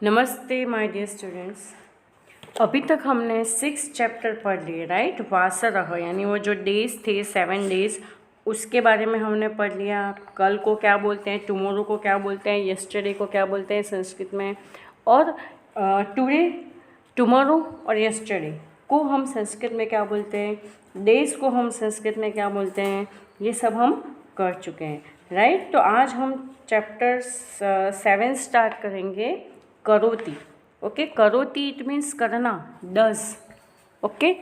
नमस्ते my dear students. अभी तक हमने 6 चैप्टर पढ़ लिए, राइट। वासरः यानी वो जो डेज थे 7 डेज, उसके बारे में हमने पढ़ लिया। कल को क्या बोलते हैं, टुमारो को क्या बोलते हैं, यस्टरडे को क्या बोलते हैं संस्कृत में, और टुडे, टुमारो और यस्टरडे को हम संस्कृत में क्या बोलते हैं, डेज को हम संस्कृत में क्या बोलते हैं, ये सब हम कर चुके हैं, राइट। तो आज हम चैप्टर 7 स्टार्ट करेंगे, करोति। ओके, करोति इट मीन्स करना, डज। ओके,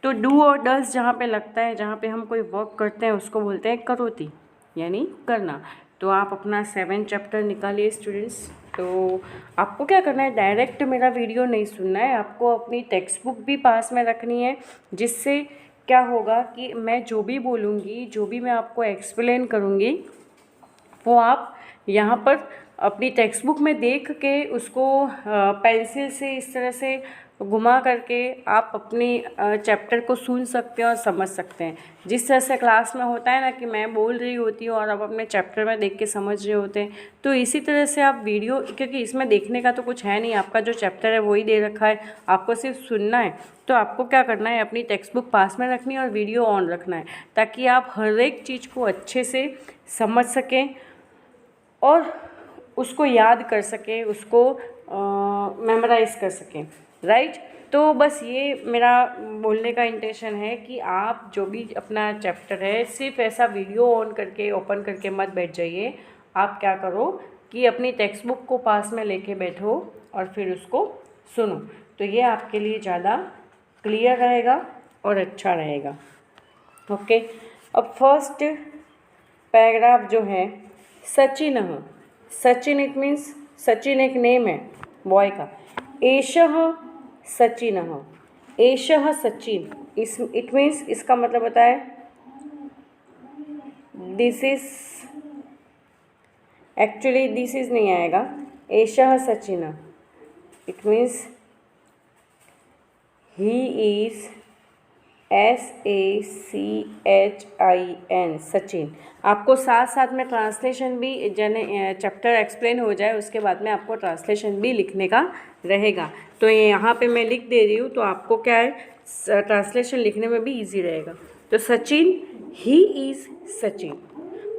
तो डू और डज जहाँ पे लगता है, जहाँ पे हम कोई वर्क करते हैं, उसको बोलते हैं करोति, यानी करना। तो आप अपना 7 चैप्टर निकालिए स्टूडेंट्स। तो आपको क्या करना है, डायरेक्ट मेरा वीडियो नहीं सुनना है, आपको अपनी टेक्स्ट बुक भी पास में रखनी है, जिससे क्या होगा कि मैं जो भी बोलूँगी, जो भी मैं आपको एक्सप्लेन करूँगी, वो आप यहाँ पर अपनी टेक्स्ट बुक में देख के उसको पेंसिल से इस तरह से घुमा करके आप अपनी चैप्टर को सुन सकते हैं और समझ सकते हैं। जिस तरह से क्लास में होता है ना कि मैं बोल रही होती हूँ और आप अपने चैप्टर में देख के समझ रहे होते हैं, तो इसी तरह से आप वीडियो, क्योंकि इसमें देखने का तो कुछ है नहीं, आपका जो चैप्टर है वही दे रखा है, आपको सिर्फ सुनना है। तो आपको क्या करना है, अपनी टेक्स्ट बुक पास में रखनी है और वीडियो ऑन रखना है, ताकि आप हर एक चीज़ को अच्छे से समझ सकें और उसको याद कर सकें, उसको मेमोराइज़ कर सकें, राइट। तो बस ये मेरा बोलने का इंटेंशन है कि आप जो भी अपना चैप्टर है, सिर्फ ऐसा वीडियो ऑन करके ओपन करके मत बैठ जाइए। आप क्या करो कि अपनी टेक्स्ट बुक को पास में लेके बैठो और फिर उसको सुनो, तो ये आपके लिए ज़्यादा क्लियर रहेगा और अच्छा रहेगा। ओके, अब फर्स्ट पैराग्राफ जो है, सचिनः। सचिन इट मीन्स, सचिन एक नेम है बॉय का। एषः सचिनः, एषः सचिन, इस इट मीन्स, इसका मतलब होता है this is, actually this is नहीं आएगा, एषः सचिनः it means he is, SACHIN, Sachin. आपको साथ साथ में ट्रांसलेशन भी, जने चैप्टर एक्सप्लेन हो जाए उसके बाद में आपको ट्रांसलेशन भी लिखने का रहेगा। तो ये यहाँ पे मैं लिख दे रही हूँ, तो आपको क्या है, ट्रांसलेशन लिखने में भी इजी रहेगा। तो सचिन, ही इज़ सचिन।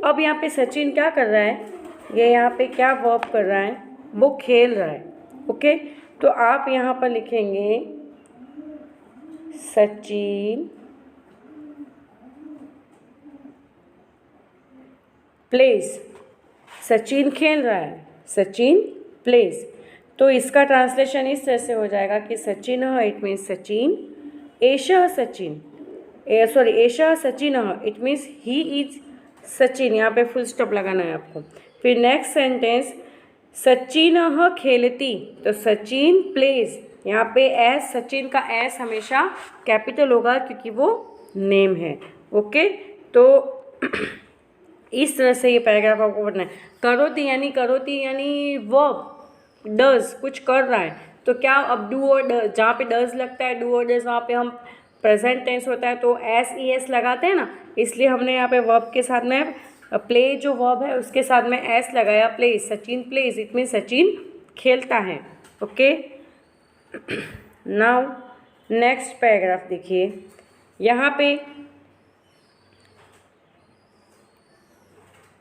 अब यहाँ पे सचिन क्या कर रहा है, ये यहाँ पे क्या वर्ब कर रहा है, वो खेल रहा है। ओके, तो आप यहाँ पर लिखेंगे सचिन प्लेज, सचिन खेल रहा है, सचिन प्लेज। तो इसका ट्रांसलेशन इस तरह से हो जाएगा कि सचिन इट मीन्स सचिन, एषः सचिन, सॉरी एषः Sachin it means he is Sachin, यहाँ पे फुल स्टॉप लगाना है आपको। फिर नेक्स्ट सेंटेंस, सचिन खेलती, तो सचिन प्लेज, यहाँ पे एस, सचिन का एस हमेशा कैपिटल होगा क्योंकि वो नेम है। ओके, तो इस तरह से ये पैराग्राफ आपको पढ़ना है। करोति यानी वर्ब, डज, कुछ कर रहा है, तो क्या, अब डू और डज, जहाँ पे डज लगता है, डू और डज, वहाँ पे हम प्रेजेंट टेंस होता है तो SES लगाते हैं ना, इसलिए हमने यहाँ पे वर्ब के साथ में प्ले जो वर्ब है उसके साथ में एस लगाया, plays, Sachin plays it mean Sachin खेलता है। ओके, नाउ नेक्स्ट पैराग्राफ देखिए, यहाँ पे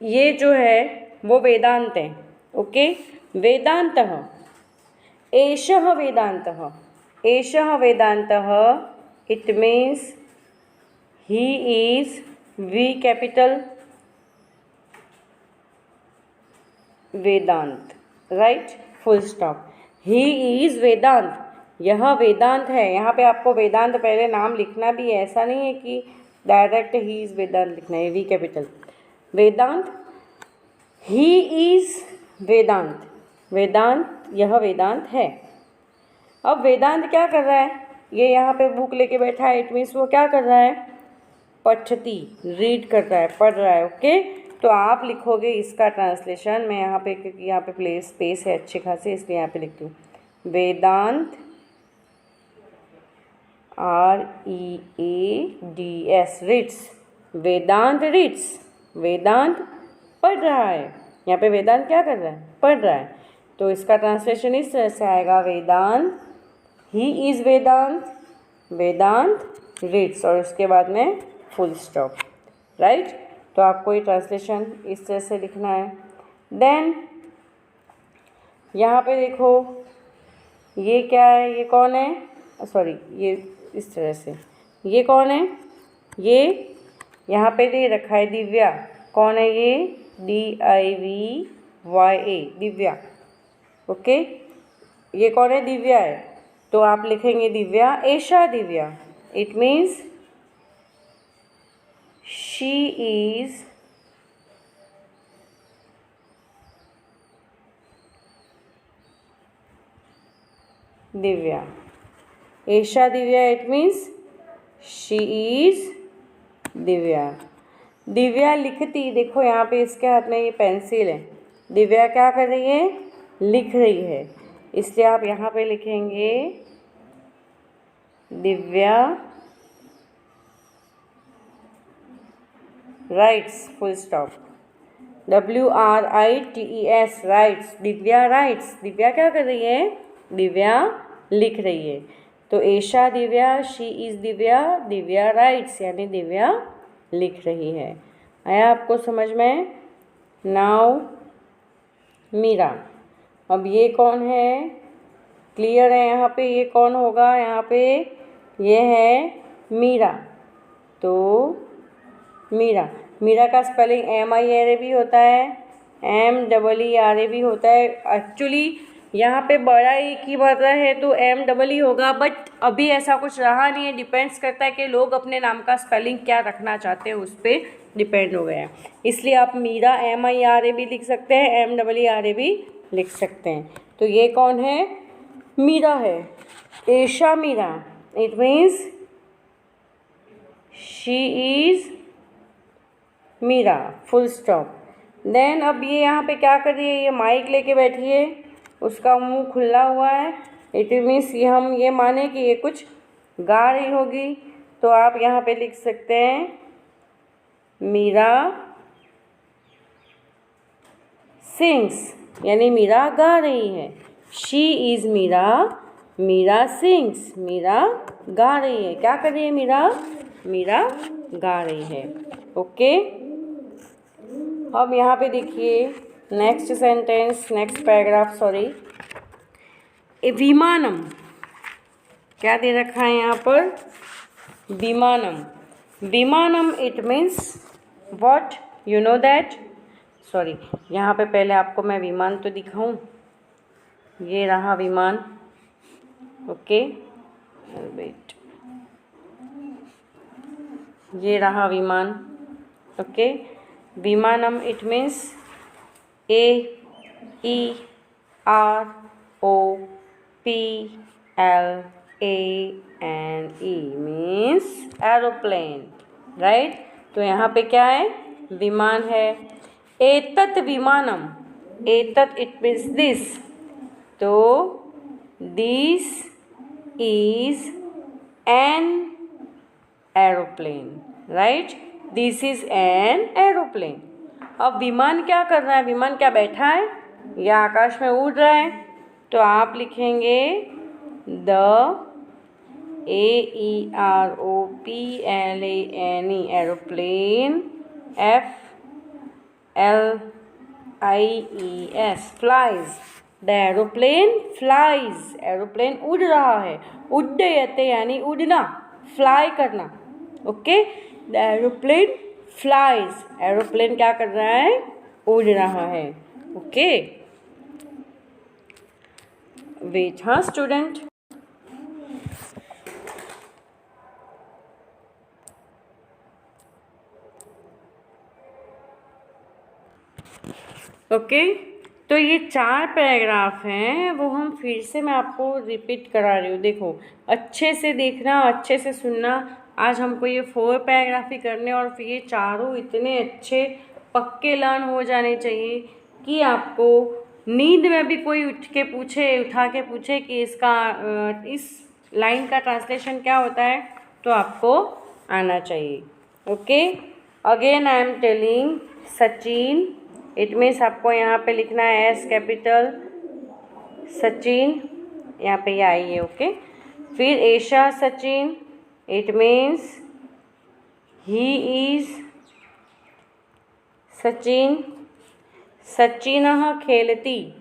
ये जो है वो वेदांत है। ओके, वेदांतः, एषः वेदांतः, एषः वेदांतः it means he is, V capital, Vedant, right, full stop, he is Vedant, यह वेदांत है। यहाँ पे आपको वेदांत पहले नाम लिखना भी है, ऐसा नहीं है कि डायरेक्ट ही इज वेदांत लिखना है, V capital, Vedant, he is Vedant, Vedant, यह वेदांत है। अब वेदांत क्या कर रहा है, ये यहाँ पे बुक लेके बैठा है, इट मीन्स वो क्या कर रहा है, पठती, रीड कर रहा है, पढ़ रहा है। ओके, तो आप लिखोगे इसका ट्रांसलेशन, मैं यहाँ पे, क्योंकि यहाँ पे प्लेस स्पेस है अच्छे खासे, इसलिए यहाँ पे लिखती हूँ, वेदांत, READS, रीड्स, वेदांत रीड्स, वेदांत पढ़ रहा है। यहाँ पे वेदांत क्या कर रहा है, पढ़ रहा है। तो इसका ट्रांसलेशन इस तरह से आएगा, वेदांत, he is Vedanta, Vedanta reads, और उसके बाद में फुल स्टॉप, राइट। तो आपको ये ट्रांसलेशन इस तरह से लिखना है। देन यहाँ पे देखो ये क्या है, ये कौन है, सॉरी ये इस तरह से, ये कौन है, ये यहाँ पे दे रखा है दिव्या। कौन है ये, DIVYA, दिव्या। ओके, ये कौन है, दिव्या है। तो आप लिखेंगे Divya, Esha Divya, it means she is Divya, Esha Divya, it means she is Divya. Divya लिखती, देखो यहाँ पे इसके हाथ में ये पेंसिल है, दिव्या क्या कर रही है, लिख रही है, इसलिए आप यहाँ पे लिखेंगे Divya rights, full stop, WRITES, rights, Divya rights, Divya क्या कर रही है, दिव्या लिख रही है। तो Esha Divya, she is Divya, Divya rights, यानी दिव्या लिख रही है। आया आपको समझ में। नाउ मीरा, अब ये कौन है, क्लियर है यहाँ पे, ये कौन होगा, यहाँ पे ये है मीरा। तो मीरा, मीरा का स्पेलिंग MIRA भी होता है, MEERA भी होता है। एक्चुअली यहाँ पे बड़ा एक ही मात्रा है तो MEE होगा, बट अभी ऐसा कुछ रहा नहीं है, डिपेंड्स करता है कि लोग अपने नाम का स्पेलिंग क्या रखना चाहते हैं, उस पर डिपेंड हो गया। इसलिए आप मीरा MIRA भी लिख सकते हैं, MEERA भी लिख सकते हैं। तो ये कौन है, मीरा है, एशा Meera, it means she is Meera, full stop. Then अब ये यहाँ पे क्या कर रही है, ये माइक लेके बैठी है, उसका मुंह खुला हुआ है, इट मीन्स ये हम ये माने कि ये कुछ गा रही होगी। तो आप यहाँ पे लिख सकते हैं मीरा सिंग्स, यानी मीरा गा रही है। She is Meera, Meera sings, Meera गा रही है। क्या कर रही है मीरा, मीरा गा रही है। ओके, अब यहाँ पे देखिए next sentence, next paragraph, sorry, विमानम, क्या दे रखा है यहाँ पर, विमानम, विमानम, it means what, you know that, sorry यहाँ पे पहले आपको मैं विमान तो दिखाऊं, ये रहा विमान, ओके, वेट, ये रहा विमान, ओके। विमानम, it means AEROPLANE, means aeroplane, right. तो यहाँ पे क्या है, विमान है। एतत् विमानम, एतत् इट मीन्स दिस, तो this is an aeroplane, right, this is an aeroplane. अब विमान क्या कर रहा है, विमान क्या बैठा है या आकाश में उड़ रहा है, तो आप लिखेंगे the AEROPLANE, aeroplane, FLIES, flies, the aeroplane flies, aeroplane उड़ रहा है, उड्डयते यानी उड़ना, फ्लाई करना, okay. The aeroplane flies, aeroplane क्या कर रहा है, उड़ रहा है, ओके। वेट, हाँ स्टूडेंट, ओके। तो ये 4 पैराग्राफ हैं, वो हम फिर से मैं आपको रिपीट करा रही हूँ। देखो अच्छे से देखना, अच्छे से सुनना। आज हमको ये 4 पैराग्राफ ही करने, और फिर ये चारों इतने अच्छे पक्के लर्न हो जाने चाहिए कि आपको नींद में भी कोई उठा के पूछे कि इसका इस लाइन का ट्रांसलेशन क्या होता है, तो आपको आना चाहिए, okay. Again I am telling, Sachin, it means आपको यहाँ पे लिखना है S कैपिटल, सचिन, यहाँ पे ये आई है, ओके। फिर एषा Sachin, it means he is Sachin. सचिनः खेलति,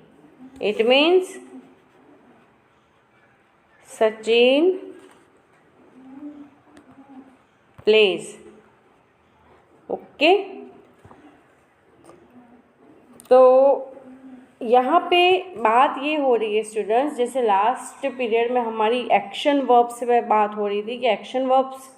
it means Sachin plays, okay. तो यहाँ पे बात ये हो रही है स्टूडेंट्स, जैसे लास्ट पीरियड में हमारी एक्शन वर्ब्स पे बात हो रही थी कि एक्शन वर्ब्स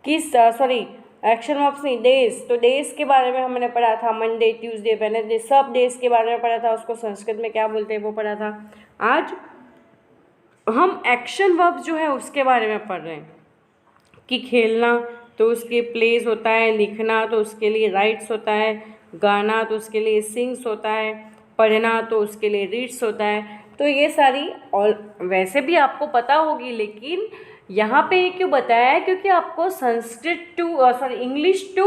किस एक्शन वर्ब्स नहीं, डेज। तो डेज के बारे में हमने पढ़ा था, मंडे, ट्यूसडे, वेडनेसडे, सब डेज के बारे में पढ़ा था। उसको संस्कृत में क्या बोलते हैं वो पढ़ा था। आज हम एक्शन वर्ब्स जो है उसके बारे में पढ़ रहे हैं कि खेलना तो उसके प्लेस होता है, लिखना तो उसके लिए राइट्स होता है, गाना तो उसके लिए सिंग्स होता है, पढ़ना तो उसके लिए रीड्स होता है। तो ये सारी, और वैसे भी आपको पता होगी, लेकिन यहाँ पे ये क्यों बताया है, क्योंकि आपको इंग्लिश टू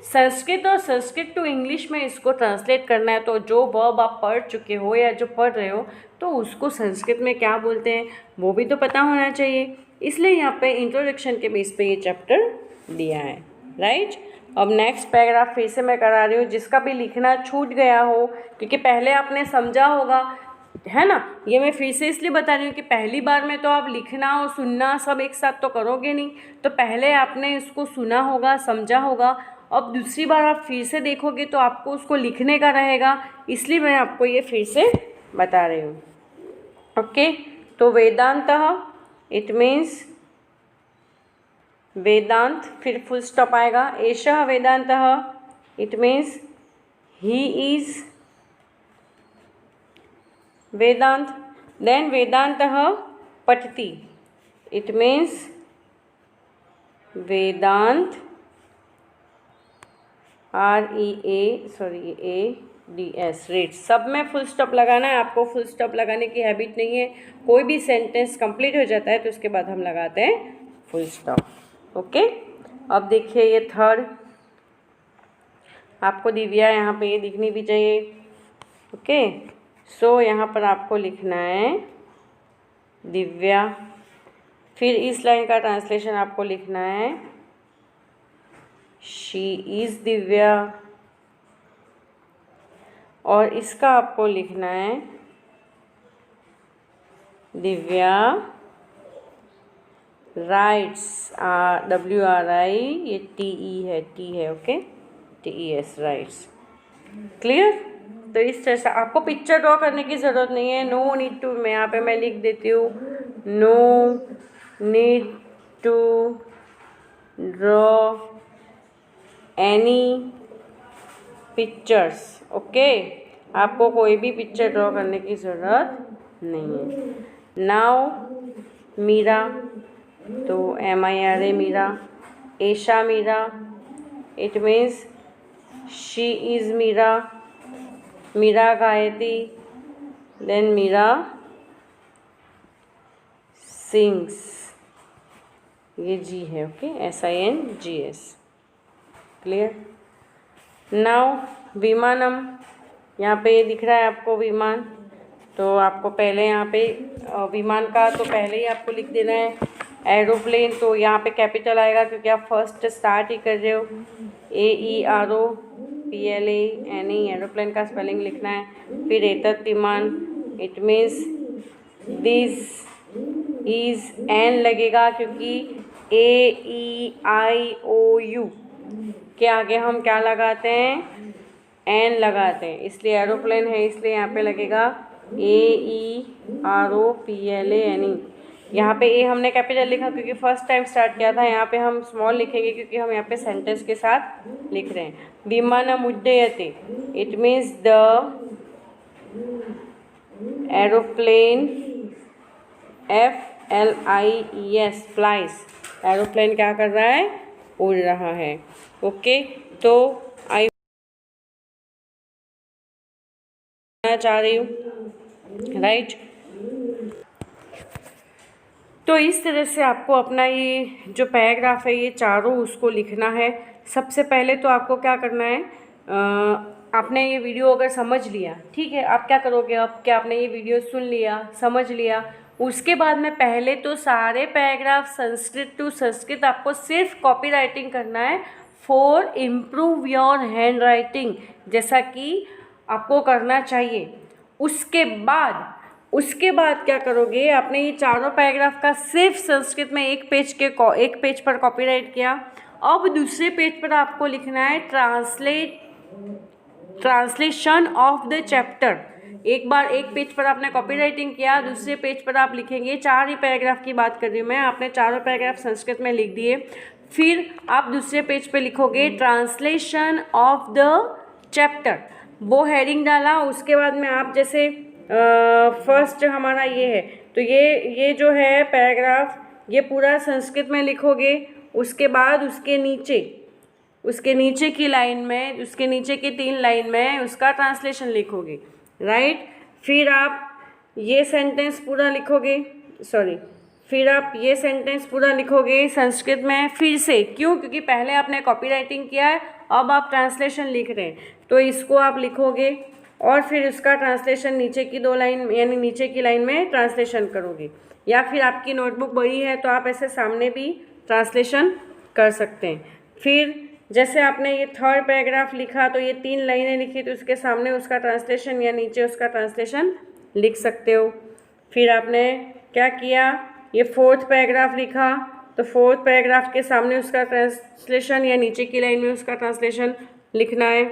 संस्कृत और संस्कृत टू इंग्लिश में इसको ट्रांसलेट करना है। तो जो वर्ब आप पढ़ चुके हो या जो पढ़ रहे हो तो उसको संस्कृत में क्या बोलते हैं वो भी तो पता होना चाहिए। इसलिए यहाँ पे इंट्रोडक्शन के बेस पे ये चैप्टर दिया है, राइट। अब नेक्स्ट पैराग्राफ फिर से मैं करा रही हूँ, जिसका भी लिखना छूट गया हो, क्योंकि पहले आपने समझा होगा, है ना। ये मैं फिर से इसलिए बता रही हूँ कि पहली बार में तो आप लिखना और सुनना सब एक साथ तो करोगे नहीं, तो पहले आपने इसको सुना होगा, समझा होगा। अब दूसरी बार आप फिर से देखोगे तो आपको उसको लिखने का रहेगा, इसलिए मैं आपको ये फिर से बता रही हूँ, ओके। तो वेदांतः, इट मीन्स वेदांत, फिर फुल स्टॉप आएगा। एषः वेदांतः, it means he is Vedant. Then वेदांतः पठति, it means Vedant, READS, reads. सब में फुल स्टॉप लगाना है आपको। फुल स्टॉप लगाने की हैबिट नहीं है, कोई भी सेंटेंस कंप्लीट हो जाता है तो उसके बाद हम लगाते हैं फुल स्टॉप, ओके। अब देखिए ये थर्ड, आपको दिव्या यहाँ पे ये दिखनी भी चाहिए, ओके। सो यहाँ पर आपको लिखना है दिव्या। फिर इस लाइन का ट्रांसलेशन आपको लिखना है शी इज़ दिव्या, और इसका आपको लिखना है दिव्या राइट्स, WRI, ये T है, ओके, TES, राइट्स। क्लियर। तो इस तरह से आपको पिक्चर ड्रॉ करने की ज़रूरत नहीं है, नो नीड टू। मैं यहाँ पे मैं लिख देती हूँ, no need to draw any pictures, okay. आपको कोई भी पिक्चर ड्रॉ करने की ज़रूरत नहीं है। नाउ मीरा, तो MIRA मीरा। एषा Meera, it means she is Meera. Meera गायति, देन मीरा सिंग्स, ये जी है, ओके, SINGS, क्लियर। नाउ विमानम, यहाँ पे ये दिख रहा है आपको विमान, तो आपको पहले यहाँ पे विमान का तो पहले ही आपको लिख देना है। एरोप्लेन, तो यहाँ पे कैपिटल आएगा क्योंकि आप फर्स्ट स्टार्ट ही कर रहे हो। AEROPLANE, एरोप्लेन का स्पेलिंग लिखना है। फिर एतत् विमान, it means this is, an लगेगा क्योंकि AEIOU के आगे हम क्या लगाते हैं, एन लगाते हैं, इसलिए एरोप्लेन है, इसलिए यहाँ पे लगेगा AEROPLANE। यहाँ पे ए हमने कैपिटल लिखा क्योंकि फर्स्ट टाइम स्टार्ट किया था, यहाँ पे हम स्मॉल लिखेंगे क्योंकि हम यहाँ पे सेंटेंस के साथ लिख रहे हैं। विमानम उड्डयते, it means the aeroplane, FLIES, flies, aeroplane क्या कर रहा है, उड़ रहा है, ओके। तो आई चाह रही हूँ, राइट। तो इस तरह से आपको अपना ये जो पैराग्राफ है ये चारों उसको लिखना है। सबसे पहले तो आपको क्या करना है, आपने ये वीडियो अगर समझ लिया, ठीक है, आप क्या करोगे, अब क्या आपने ये वीडियो सुन लिया, समझ लिया, उसके बाद में पहले तो सारे पैराग्राफ संस्कृत टू संस्कृत आपको सिर्फ कॉपी राइटिंग करना है for improve your hand writing, जैसा कि आपको करना चाहिए। उसके बाद क्या करोगे, आपने ये चारों पैराग्राफ का सिर्फ संस्कृत में एक पेज पर कॉपीराइट किया। अब दूसरे पेज पर आपको लिखना है ट्रांसलेशन ऑफ द चैप्टर। एक बार एक पेज पर आपने कॉपी राइटिंग किया, दूसरे पेज पर आप लिखेंगे, 4 ही पैराग्राफ की बात कर रही हूँ मैं, आपने चारों पैराग्राफ संस्कृत में लिख दिए। फिर आप दूसरे पेज पे लिखोगे ट्रांसलेशन ऑफ द चैप्टर, वो हेडिंग डाला। उसके बाद में आप जैसे फर्स्ट हमारा ये है, तो ये जो है पैराग्राफ ये पूरा संस्कृत में लिखोगे। उसके बाद उसके नीचे की लाइन में, उसके नीचे की 3 लाइन में उसका ट्रांसलेशन लिखोगे, राइट। फिर आप ये सेंटेंस पूरा लिखोगे संस्कृत में फिर से। क्यों? क्योंकि पहले आपने कॉपी राइटिंग किया है, अब आप ट्रांसलेशन लिख रहे हैं, तो इसको आप लिखोगे और फिर उसका ट्रांसलेशन नीचे की 2 लाइन यानी नीचे की लाइन में ट्रांसलेशन करोगे। या फिर आपकी नोटबुक बड़ी है तो आप ऐसे सामने भी ट्रांसलेशन कर सकते हैं। फिर जैसे आपने ये 3rd पैराग्राफ लिखा तो ये 3 लाइनें लिखी, तो उसके सामने उसका ट्रांसलेशन या नीचे उसका ट्रांसलेशन लिख सकते हो। फिर आपने क्या किया, ये 4th पैराग्राफ लिखा तो 4th पैराग्राफ के सामने उसका ट्रांसलेशन या नीचे की लाइन में उसका ट्रांसलेशन लिखना है।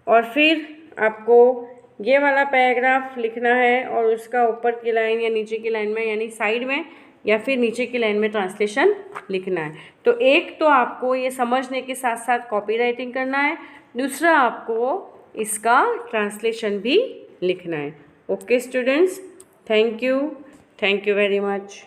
और फिर आपको ये वाला पैराग्राफ लिखना है और उसका ऊपर की लाइन या नीचे की लाइन में यानी साइड में या फिर नीचे की लाइन में ट्रांसलेशन लिखना है। तो एक तो आपको ये समझने के साथ साथ कॉपी राइटिंग करना है, दूसरा आपको इसका ट्रांसलेशन भी लिखना है। Okay students, thank you very much.